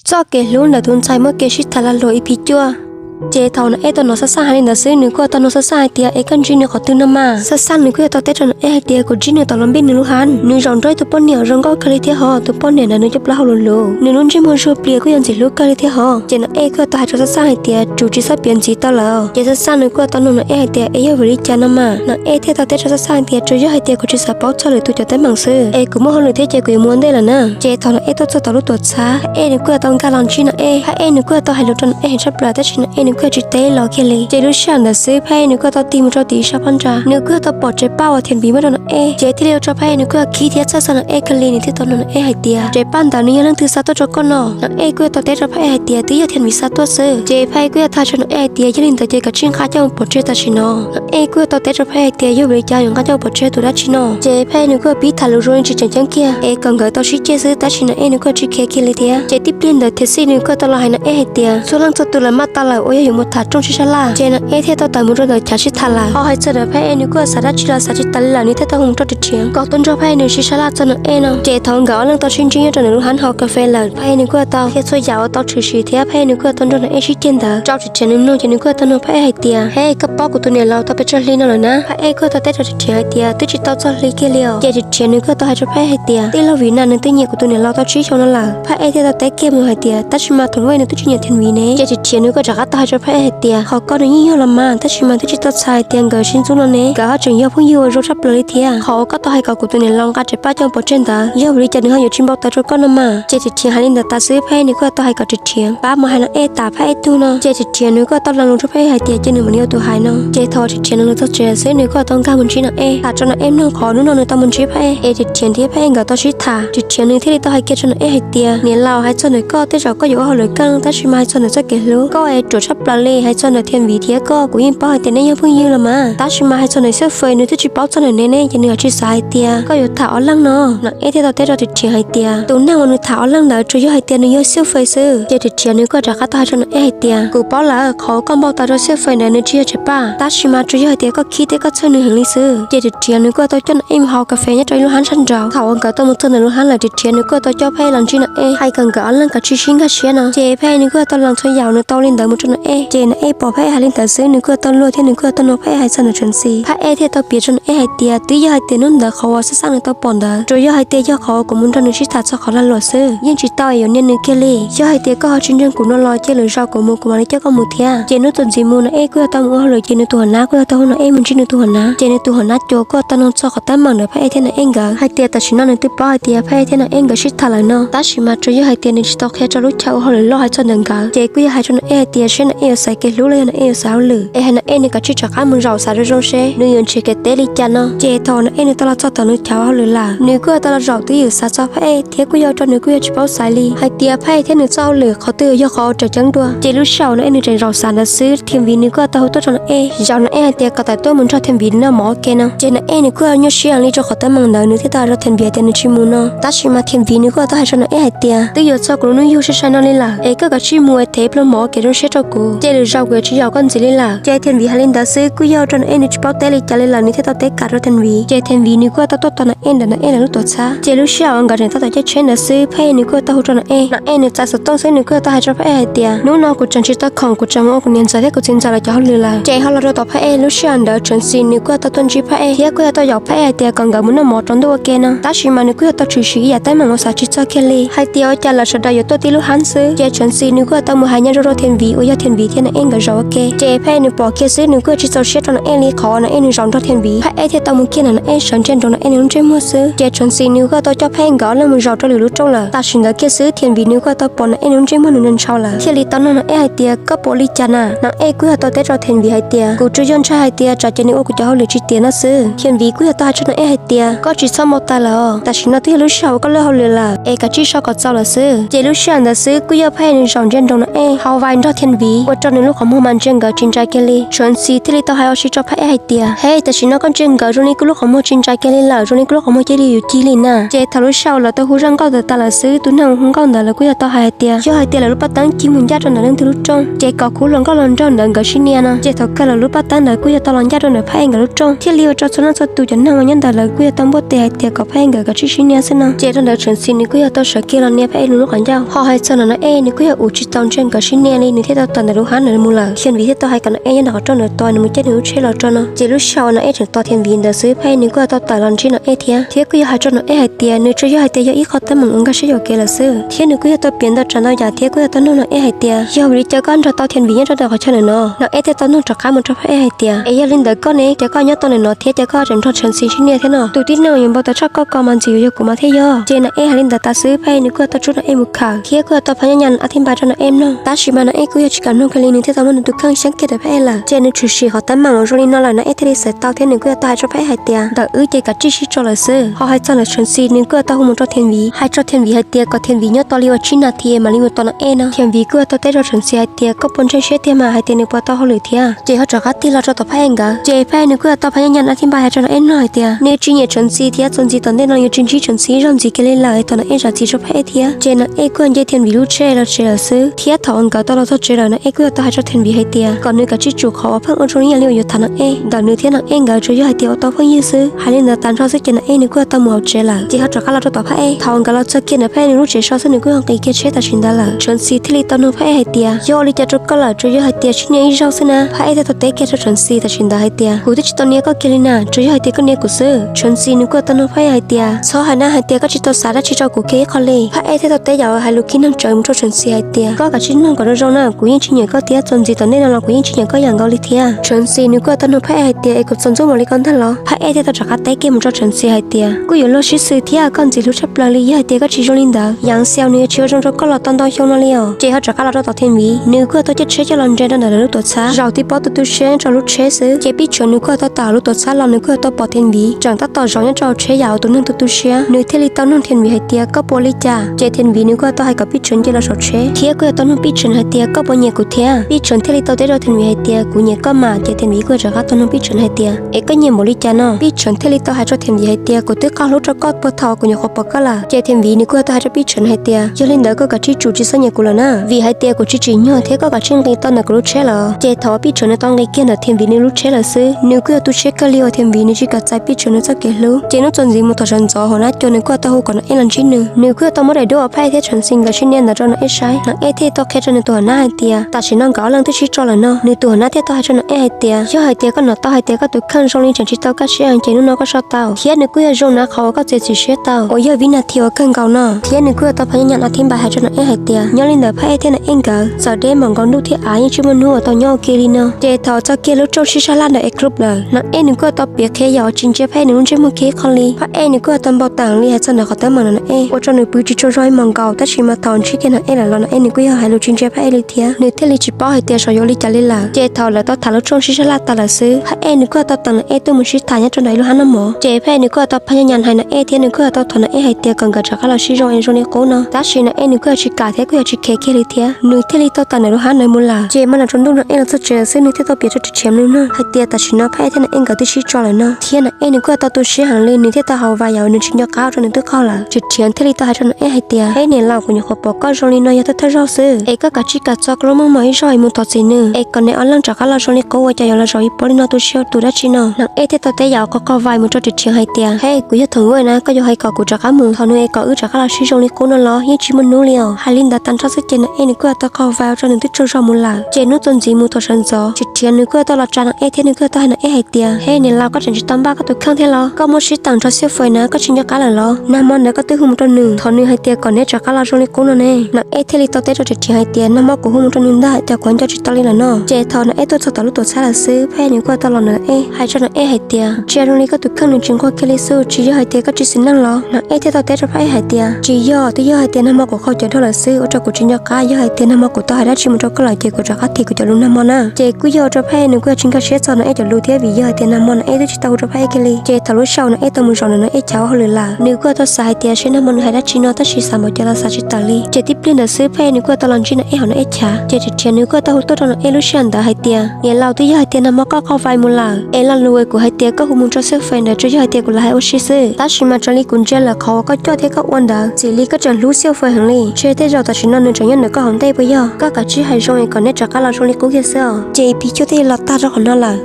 cho kể luôn là thôn trái mới kể shit thà là lỗi phí chua chế thầu nó tao nó sát hay là xứ nữa qua tao nó sát tia căn chỉ nó có tư năm mà sát nữa qua tao tết rồi tia của chỉ nữa tao làm bên nữa hắn nữa rong roi tụi bọn nhiều rong có cái thế họ tụi bọn này là nữa chấp lao luôn luôn nữa luôn chỉ muốn số bia của dân chỉ lúc cái thế họ chế nó qua tao hay cho sát tia chủ chỉ sát biển chỉ tao là chế sát nữa qua tao nó tia yêu với cha năm mà nó thế tao tết cho sát tia chủ yếu hay tia của chỉ sát bảo cho lời tụi cho tết bằng sư cũng muốn hơn lời thế chế của muốn đây là nè chế thầu nó tao cho tao lúc tuột xa nữa qua tao cái làm chi nó hay nữa qua tao hay lúc cho nó chấp là tết chỉ nó nữa chỉ té lò kia lì chế lúc sáng là xếp hay nữa tao tìm cho tí sao phân ra nữa tao bỏ chế bao thiền bí mất rồi chế thì liệu cho hay nữa khí thiết sát sang cái lì này thì tao nó hay tiệt chế ban đầu nữa lần thứ sáu tao cho con nó tao té cho hay tiệt tí giờ thiền bí sát tao sơ chế hay tao cho nó hay tiệt cho nên tao chế cả chuyên khai cho bỏ chế tao chỉ nó tao té cho hay tiệt yêu với cha dùng khai cho bỏ chế tụi đã chỉ nó chế hay nữa bí thà lù rồi chỉ chẳng kia còn gửi tao chỉ chế sơ tao chỉ nó nữa chỉ kia lì tiệt chế tiếp liên đời thế xin nữa tao là hay nó hay tiệt số lần tao tụi là mắt tao là ôi dùng một thà trong chiếc lá trên nó thế tao tao muốn rồi chả chiếc thà là họ hay chơi được phải nếu có sản chỉ là sản chỉ tao là nếu thế tao không cho được chuyện có tuân cho phải nếu chiếc lá cho nó nó chế thằng gạo lần tao xin chuyên cho nó hắn họ cà phê là phải nếu có tao thế xôi dạo tao chỉ thế phải nếu có tuân cho nó chiếc tiền đó cho chỉ chuyện nó chỉ nếu có tao nó phải hay tiền hay cái bao của tụi này lao tao phải cho ly nó là nè phải có tao tết cho chuyện hay tiền tôi chỉ tao cho ly kia liều chế chỉ chuyện nếu có tao hay cho phải hay tiền tí lâu vì nào nên tôi nhiều của tụi này lao tao chỉ cho nó là phải thế tao tết kia mà hay tiền tao chỉ mà thằng quay nên tôi chỉ nhiều tiền vì nè chế chỉ chuyện nếu có trả tao hay cho phải hay tiền họ có được nhiều lắm mà ta chỉ mà tôi chỉ tao xài tiền gửi xin xuống nó nè cả họ chừng yêu phong yêu rồi sắp lấy thiệt họ có tao hay cả của tôi này long cả chỉ ba trăm bộ trên đó yêu với chân họ nhiều chim bao ta cho con mà chơi chỉ tiền hay nên taซื้อให้nếu có tao hay cả chỉ tiền ba mà hay là ta phải tu nó chơi chỉ tiền nếu có tao làm luôn cho phải hay tiền cho nên mình yêu tôi hay nó chơi thò chỉ tiền nó tao chơiซื้อnếu có tao cao mình chỉ là ta cho nó em nó khó nó tao mình chỉ phải chỉ tiền thì phải gửi tao chỉ thả chỉ tiền nếu thế tao hay kia cho nó hay tiền nếu lao hay cho nó có thế rồi có nhiều họ lời căng ta chỉ mai cho nó rất kể lú có chủ sắp là lê hay cho nó thiên vị thiệt có của yên bao tiền này phương như là mà ta chỉ mà hay cho này xếp phơi nữa chỉ bao cho này nè cho nên chỉ xài tiền cóอยู่thảo lăng nó thế tao tết rồi thì chỉ hay tiền tụi nào mà thảo lăng là chỉ hay tiền nữa xếp phơi sư chỉ tiền nữa có trả cả ta cho nó hay tiền cụ bao là khó con bao ta cho xếp phơi này nữa chỉ ba ta chỉ mà chỉ hay tiền có khí thế có chơi nữa hàng lý sư chỉ tiền nữa có tao cho em học cà phê nhá cho luôn hắn săn rau thảo cả tao một thân luôn hắn là tiền nữa có tao cho pay lần chỉ là hay cần cả lăng cả chi xin cả xe nó chỉ pay nữa có tao lần chơi giàu nữa tao lên đợi một chút nữa chỉ nó bỏ pay hay lên đợi xứ nữa có tao lôi thế nữa có tao nó pay hay săn được chân si pay thế tao biết cho nó hay tiền tí giờ hay tiền nó đỡ khó sẽ sang nữa tao bỏ đỡ rồi giờ hay tiền giờ khó cũng muốn cho nó chỉ thật cho khó là lỗi sư nhưng chỉ tao hiểu nên nữa kia li giờ hay tiền có họ chuyên của nó lo chơi lời rau của mua của mà lấy cho con một thia chỉ nó tuần gì mua nó cứ tao mua lời chỉ nó tuần ná cứ tao nó mình chỉ nó tuần ná chỉ nó tuần ná cho có tao nó cho khó tao mang được pay thế này gỡ hay tiền tao chỉ nó nên tôi bỏ hay tiền pay thế này gỡ chỉ thật là nó ta chỉ mà rồi giờ hay tiền nên chỉ tao khai cho lúc cháu họ lời lo hay cho đừng gỡ chỉ cứ hay cho nó tiền xem nó sai cái lúa lên nó sao lử hay nó cả chỉ cho cá mình rau xả rồi xe nếu như chỉ cái té đi chăn nó chỉ thò nó tao là cho tao nó cháu họ lử là nếu cứ tao là rau tứ giờ xả cho phải thế cứ cho nếu cứ chỉ bao xài li hay tiền phải thế nữa sao lử khó từ do khó trở trắng đua chỉ lúc sau nó chạy rau xả nó xứ thêm vì nếu cứ tao tốt cho nó rau nó tiền cả tại tôi muốn cho thêm vì nó mỏ kia nó chỉ nó nếu cứ nhớ xíu li cho khó tao mang đời nữa thì tao cho thêm vì tiền nó chỉ muốn nó ta chỉ mà thêm vì nếu cứ tao hay cho nó hay tiền từ giờ sau cũng nó yêu sẽ nó lên là cứ cả chỉ mua thế luôn mỏ kia nó sẽ cho cô chỉ được rau của chỉ rau con gì lên là chỉ thêm vì hay lên đã xứ cứ yêu cho nó chỉ bao té li trả lên là nếu thế tao té cả rồi thêm vì chỉ thêm vì nếu cứ tao tốt tao nó là lúc tốt xa chỉ lúc sau anh cái tao chạy chuyến đã xứ phải nếu cứ tao hỗ trợ nó nó trả số tao xứ nếu cứ tao hay cho phải hay tiền nếu nó cũng chẳng chỉ tao không cũng chẳng cũng nhận ra thế cũng chính ra là cho họ lừa là chỉ họ là rồi tao phải lúc sau anh đã chuyển xin nếu cứ tao tuân chỉ phải thế cứ tao giàu phải hay tiền còn cái muốn nó mỏ trong đâu kia nó ta chỉ mà nếu cứ tao chỉ sử dụng tay mà nó chỉ cho kia li hay tiền trả là số đại tôi tí lúc hắn xứ chỉ chuyển xin nếu cứ tao mua hai nhá rồi thêm vì ôi thêm vì thế này em cái rồi ok chỉ phải nếu bỏ kia xứ nếu cứ chỉ cho nó em li khó nó em rong cho thêm vì hay thì tao muốn kia là nó em sẵn trên đó nó em trên mua xứ chỉ chuyển xin nếu cứ tao cho phải gõ là mình rong cho lúc trong là ta xin cái kia xứ thêm vì nếu cứ tao bỏ nó em trên mua nên sau là khi li tao nó em hay tiền có bỏ li chana nó em cứ tao tết cho thêm vì hay tiền cứ chú dân cho hay tiền trả cho nếu cứ cho họ lấy chi tiền nó xứ thêm vì cứ tao cho nó em hay tiền có chỉ sau một ta là ta xin nó tí lúc sau có lỡ họ là em cả chỉ sau có sau là xứ chỉ lúc sau là xứ cứ phải nên rong trên đó nó em họ vay cho thêm vì ว่าจนในลูกของมันเจงกับจินใจเกลีชวนซีที่ลิตาให้เอาชีจอบให้เตียเฮ้แต่ฉันก็เจงกับตรงนี้ก็ลูกของมันจินใจเกลีล่ะตรงนี้ก็ลูกของมันจะดีอยู่ที่ลิน่ะเจทะลุเช้าแล้วตัวหูรังก็ตาละซื้อตัวนั่งหุ่นก้อนแต่ละก็อยากต่อให้เตียย่อให้เตียแล้วลูกปัตตันกินมันยากจนนั่งที่ลูกจงเจก็คู่หลงก็หลงจนดังกับชิเนียนะเจถกกันแล้วลูกปัตตันแต่ก็อยากต่อหลงยากจนพายกับลูกจงที่เลี้ยวจอดชนตัวจนนั่งวันยันแต่ละก็อยากตั้งบทเตียให้เตียกับพายกับชิเนียสินะเจตอนเดินชนซีนี่ก็อยากต่อสกิลเนี่ยพายลูกขันยาวพอให้ชนนั่นเอนี่ก็อยากอุจิตองเจงกับชิเนียเลยนี่ที่เราตอนเดินรู้หันในมูลเขียนวิธีต่อให้กันเอยันหนักจนตัวนึงมันจะนิ้วเชื่อเราจนเจลูกเช้านั่นเอถึงต่อเทียนวินเดินซื้อพายนี่ก็ต่อแต่ลอนจีนั่นเอเทียที่ก็อยากให้จนเอให้เตียนึกจะอยากให้เตียอีกข้อตั้งมึงก็ใช้ยาเกลือซื้อที่นึกก็อยากต่อเปลี่ยนต่อจนเราอยากเทียก็อยากต่อนู่นเอให้เตียยาวริจกันต่อเทียนวินจนต่อเขาเชิญเนาะนั่นเอเทียต่อนู่นจะข้ามมันจะเอให้เตียเอยันลินเด็กก็เนี่ยจะก็ยัดตอนเนาะเทียจะก็จนทอดเชิญซีชิ้นเนี่ยเท่านั้นตัวที่เนาะยังบอกแต่ชอบก็มันจิ๋วอยู่กูมาเที่ยวเจน่ะเอให้ลินเด็กตาซื้อไปนึกก็ต่อชุดเอมุขาวเทียก็ต่อพยายามอธิบายจนเอ็มเนาะตาชิมาเอก็อยากกันน้องคลีนึกที่ตอนมันดูข้างฉันเกิดไปละเจนึกชุดสีเขาตั้งมังจริงๆนั่นแหละนะเอที่เสร็จต่อเทียนึกก็ตายจะไปให้เตียแต่เจกับจิชิจอเลยซื้อเขาให้จังเลยชนซีนึกก็ต่อหุ่นจอเทียนวีให้จอเทียนวีให้เตียก็เทียนวีเนี่ยต่อเลี้ยวชินาเทียมาเลี้ยวตอนเอนะเทียนวีก็ต่อเตจอชนซีให้เตียก็ปนเชื่อเทียมาให้เตียนึกว่าต่อเขาเลยเทียเจเขาจะกัดที่เราจะต่อพายกันเจพายนึกก็ต่อพยายามอธิบายให้จนเอ็นหน่อยเตียเนี่ยจริงเนี่ยชนซีเทียจนซีตอนเด็กเราอยู่จริงๆชนซีรำจีเกลีเลยตอนเอจะจีจบให้เทียเจนะเอก็ยังเทียนวีรู้เชื่อเราเชื่อซื้อเทียถอนก็ต่อเราทอดเชื่อนะเอก็ต่อให้จอเทียนวีให้เตียก่อนนึกกับจิจูเขาเพิ่งเอาตรงนี้เลี้ยวอยู่ทางเอดอนนึกเทียนเองก็จะย่อยเตียต่อเพิ่งยื้อซื้อให้เล่นตามชอบซื้อเจนะเอนึกก็ต่อหมวเจละจีเขาจะกัดเราต่อพายถอนก็เราจะเกินนะพายนึกรู้เจชอบซื้อนึกก็ยังตีเกชื่อแต่ชินได้ละชนซีที่ลิตอนพายให้เตียย่อลิจะจุกก็ละจะย่อยเตียชิ้นนี้ชอบซื้อนะพายแต่ตัวเตะเกจะชนซีแต่ชินได้ให้เตียกูที่ตอนนี้ก็เกลิน่าจะย่อยเตียก็เนี่ยกูซื้อชนซีนึกก็ตอนพายให้เตียซอหันหน้าให้เตียก็จิตตัวสาระจิตเรากูเกย์คอเลยพายที่ตัวเตะอยากให้ลูกกินน้ำจอยมันชนซีให้เตียก็กับชิ้นนั่งก็เราจ้องหน้ากูยิ่งชิ้นใหญ่ก็เตียจนจีตอนนี้เรากูยิ่งชิ้นใหญ่ก็อย่างเกาหลีเทียชนซีนึกก็ตอนพายให้เตียเอกกับจนจุ่มมาลิกันทันล้อพายที่ตัวจักรเตะเกมันชนซีให้เตียกูอยู่โลชิซื้อเทียก่อนจีรู้ชับปลาลีให้เตียก็จิจลินดาอย่างเซียวเนี่ยเชื่อจงจก็เราตอนต่อเฮียวนั่นเลี้ยวเจ้าจักรเราต่อเทียนวีนึกก็ตัวจะเชื่อจะลอนเจนนั่นลูกตัวช้าเราที่ปอตัวเชื่อจะลูกเชื่อซื้อเจ้าพี่ชนนึกก็ตัวตาลูกตัวช้าเรานึกก็ตัวปอเทียนวีจังตัดต่อจองยังเราเชื่อยาวตัวนึงตัวเชื่อนึกเทลิตอนนึงเทียนวีให้เตียก็โปลิจ่าเจ้าเทียนวีนึกก็ตัวให้กับพี่ชนเจ้าเราชดเชื่อเทียก็ตอนนึงพี่ชนให้เตียก็ปนเยกุเทียพี่ชนเทลิตอนเจ้าเทียนวีให้เตียกูเยก็มาเจ้าเทียนวีก็จะกัดตอนนึงพี่ชนให้เตียเอกก็เยโมลิจ่าเนาะพี่ชนเทลิตอนให้เจ้าเทียนวีให้เตียกูตึกเขาลูกจะกอดปวดเท้ากูเยขบปากก็ละเจ้าเทียนวีนึกก็ตัวให้เจ้าพี่ชนให้เตียยลินเด็กก็กับที่จูจิสัญญากูละนะวีให้เตียกูจิจิเนาะเทียก็กับเชิงกันตอนนักรู้เชื่อละเจ้าท้อพี่ชนต้องกันเกี่ยนเทียนวีนึกรู้เชื่อละซื้อนึกก็ตัวเช็คก็เลี้ยวเทียนวีนึกจิกัดใจพี่ชนจะเกลูเจ้านึกจนจีมุตชันจ่อหัวหน้าจนนึกก็ตัวหูก่อนเอลันชินนึกก็ตัวเมื่อไรดูอภัยเทียชนสิงกับชินเนี่ยนะจนเอใช้นักเอเทียตัวแค่จนตัวหน้าให้เตียแต่ชินน้องก็ลังที่ชิจอละเนาะนึกตัวหน้าเทียตัวให้จนเอให้เตียย่อให้เตียก็หนอตัวให้เตียก็ตัวขั้นชงลินจันชิตก็เชื่อเจ้านึกก็ชอบเต่าเทียนึกก็ยังจงนะเขาก็เจ็บเชื่อเต่าโอ้ยวินาทีว่าขั้นเก่าเนาะเทียนึกก็ตัวพยายามอธิบายให้จนเอให้เตียยลินเดอภัยเทียนเองก็จะได้มองกันดูที่อายังชิมันหัวตอนย่อเกลีเนาะเจเท่าจะเกลูโจชิชาลันเดอเอกรุบเลยนักเอนึกก็ตัวเปียกแค่ยาวจินเจ็บให้นึกจะมือเคคอลีพระเอนึกก็ตัวบอกต่างลีให้จนเขาตั้งมันนั่นเอว่าจนนึกปุจิโจร้อยมองเก่าแต่ชิมาตอนชิกันเอแล้วนักเอนึกก็อยากให้ลูกจินเจ็บให้ลิเทียนึกเทลิจิป้อให้เตียชอยลิจาลิลาเจเท่าแล้วตัวทารกโจชิชาลันตาละซื้อพระเอนึกก็ตัวต่างเอตัวมุชิตายจนไหนลูกฮันน้ำหมอเจแพ้นึกก็ตัวพยายามให้นักเอเทียนึกก็ตัวถอนเอให้เตียกันกับจากเขาชิโรเอ็นโจเนโกเนาะแต่ชินักเอนึกก็ชิกาเทียก็อยากชิเคเคลิเทียนึกเทลิตัวต่างในลูกฮันในมุลาเจมันจนดูนักเอเราจะเจอซึ่งนึกที่ตัวเปียจะเฉียมนึงเนาะให้เตียแต่ชินักแพ้เทียนักเองกับที่ชิจอเลยเนาะเทียนักเอนึกก็ตัวเชี่ยหันเลยนึกที่ตัวเขาวายาวนึกชินยาก้าวจนนึกตัวเขาละจุดเทียนเทลิตัวให้จนเอให้เตียให้เนี่ยเราคุณอยากบอกก็จงลินอยากจะเราซื้อเอก็กัดชิกัดจอกลงมาไม่ช่วยมุตจินเอก็ในอันหลังจากเขาเราจงลิก็ว่าจะยอมเราจอยปอลินาตัวเชี่ยวตัวได้ชินนักเอที่ตัวเตยาวก็วายมุตจุดเทียนให้เตียให้กูอยากถึงเว้ยนะก็อยากให้กูจากขามือทอนเอก็จากเขาเราชิจงลิก็นั่นล้อยิ่งชิมันนู้เลี้ยวฮาลินดาตันชอบสักเจนเอนึกก็ตัวเขาวายจนนึกที่โจรมุลาเจนุจนจีมุตชันจอจุดเทียนนึกก็ตัวเราจานเอที่นึกก็ตัวให้นักเอให้เตียให้เนี่ยเราก็จะจิตตั้งบ้าก็ตัวข้างเทล้อก็มุชิต่างชอบเสียไฟนะก็ชินยาก้าล้อน้ำมันแล้วก็ตื้อหุ่มตัวหนึ่งทอนนึงให้เตียก่อนเนี่ยจากเขาเราจงลิก็นั่นเองนักเอที่ลิตัวเตจะจุดเทียนให้เตียน้ำมันกูหุ่มตัวหนึ่งได้แต่ก่อนจะจิตตลิละเนาะเจทอนนักเอตัวสตาลุตัวชาละซื้อแพ้นึกก็ตลอดนักเอให้จนนักเอให้เตียเจตรงนี้ก็ตัวข้างหนึ่งจึงก็เคลิสู้จีย่อให้เตียก็จิตสินั่งล้อนักเอที่ตัวเตจะไปให้เตียจีย่อตัวย่อให้เตียน้ำมันกูเข้าใจเท่าละซื้อว่าจะกูจินยาก้าย่อให้เตียน้ำมันกูต่อให้ได้ชิมจะก็หลายเจกูจะคัดทีกูจะรู้น้ำมันนะเจกูย่อจะแพ้นึกก็จินก็เชื่อจอนนักเอจะรู้เทียบีย่อให้เตียน้ำมันนักเอตัวจิตตาจะแพ้เคลิเจทะลุเช้านักเอตัวมือจอนนักเอเจ้าหรือละนึกก็ตัวสายเตียเชื่อน้ำมันให้ได้ชินอตัวชิสามจะละสัจจิตาลีเจที่เปลี่ยนซื้อแพ้นึกก็ตลอดชินนักเอหัวนักเอช้าเจ chỉ tiền nếu có tao hút tốt cho nó ê lúc sáng đã hai tia nhà lao tuy hai tia nằm mắc có vài một là ê là lùi của hai tia có hùng muốn cho sức phèn để cho hai tia của là hai ô xí xí ta chỉ mà cho li cũng chơi là khó có cho thế các quan đã chỉ li có chẳng lú siêu phèn hàng li chơi thế rồi ta chỉ nói nên cho nhân được có hòn tay bây giờ các cả chỉ hai rồi còn nên cho các là trong li cũng kia sao chỉ bị cho thế là ta cho còn nó là